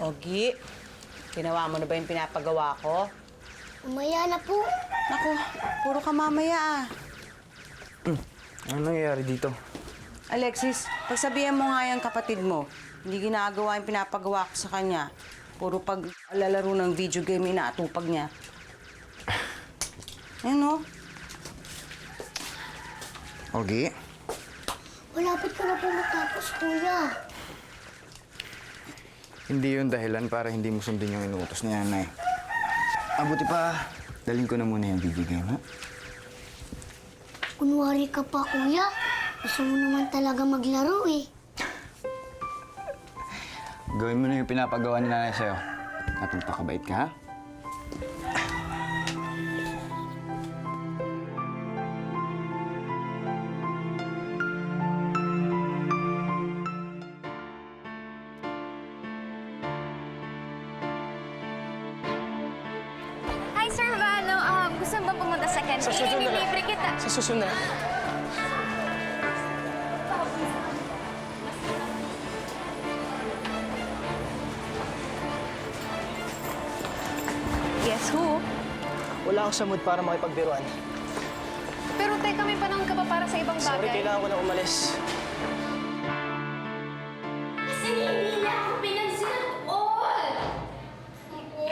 Ogi, ginawa mo na ba yung pinapagawa ko? Umaya na po. Naku, puro ka mamaya ah. Ano nangyayari dito? Alexis, pagsabihan mo nga yung kapatid mo, hindi ginagawa yung pinapagawa ko sa kanya. Puro pag lalaro ng video game, inaatupag niya. Ayun o. Ogi? Malapit ka na po matapos, kuya. Hindi yun dahilan para hindi mo sundin yung inuutos ni nanay. Buti pa, dalhin ko na muna yung video game, ha? Kunwari ka pa, kuya. Gusto mo naman talaga maglaro eh. Gawin mo na yung pinapagawa ni nanay sa'yo. At magpakabait ka, ha? Hi, Sir Vano. Gusto mo ba pumunta sa canteen? Sa susunod na lang. Libre kita. Sa susunod. Guess who? Wala akong sa mood para makipagbiruan. Pero teka, may panahon ka pa para sa ibang Sorry, bagay. kailangan ko na umalis. Kasi hindi niya ako pinansin at all. Ako,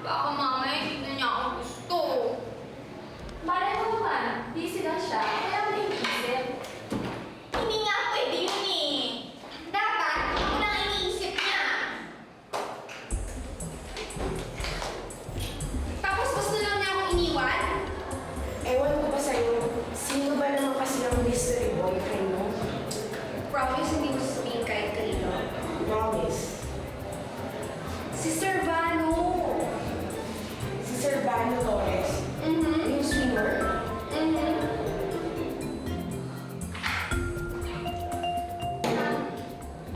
baka mamaya hindi na niya ako gusto. Malay mo naman, busy lang siya. Kaya mo iniisip. Hindi nga pwede yun eh. Dapat, ako lang iniisip niya. Tapos gusto lang niya akong iniwan? Ewan ko ba sa'yo, sino ba naman kasi ang mystery boyfriend mo? Promise, hindi mo sasabihin kahit kanino. Promise. Si Sir Vano. Si Sir Vano Torres. Yung swimmer.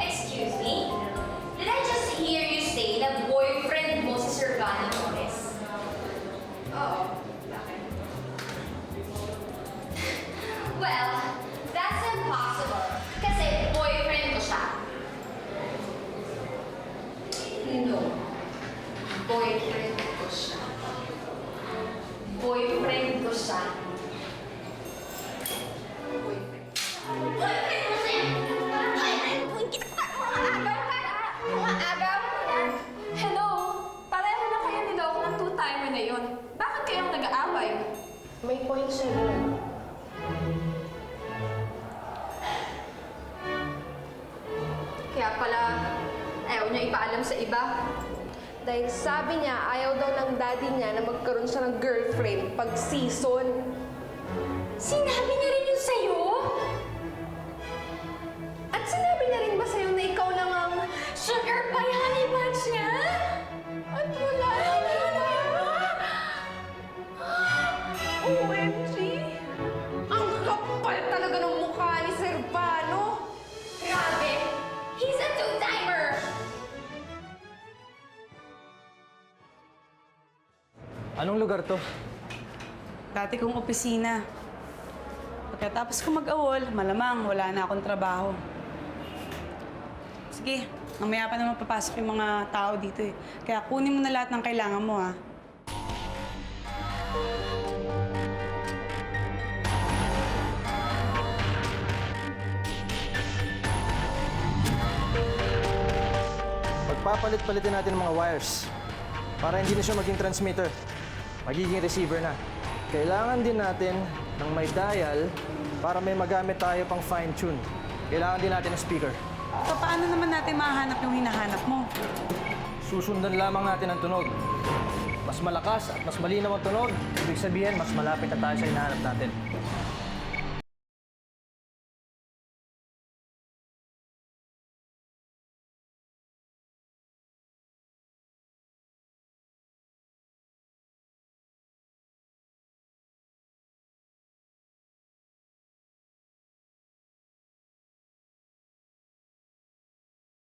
Excuse me? Did I just hear you say na boyfriend mo si Sir Vano Torres? Oo. Bakit? Well, that's impossible. Kasi boyfriend ko siya. No. Boyfriend ko siya. Boyfriend ko siya. Boyfriend. Boyfriend mo siya! Boyfriend mo! Mga agaw mo na! Hello! Pareho na kayo niloko ng two-timer na yun. Bakit kayong nag-aaway? May point siya doon. Kaya pala, ayaw niya ipaalam sa iba. Dahil sabi niya, ayaw daw ng daddy niya na magkaroon siya ng girlfriend pag season. Sinabi niya rin yun sa'yo? At sinabi niya rin ba sa'yo na ikaw lang ang Sugar pie honey bunch niya? At wala OMG! Ang kapal talaga ng mukha ni Sir Vano! Grabe! He's a two-timer! Anong lugar to? Dati kong opisina. Pagkatapos ko mag-awol, malamang wala na akong trabaho. Sige, mamaya pa naman papasok yung mga tao dito eh. Kaya kunin mo na lahat ng kailangan mo ha. Pagpapalit-palitin natin ang mga wires para hindi na siya maging transmitter. Magiging receiver na. Kailangan din natin ng may dial para may magamit tayo pang fine-tune. Kailangan din natin ng speaker. Paano naman natin mahanap yung hinahanap mo? Susundan lamang natin ang tunog. Mas malakas at mas malinaw ang tunog, ibig sabihin mas malapit na tayo sa hinahanap natin.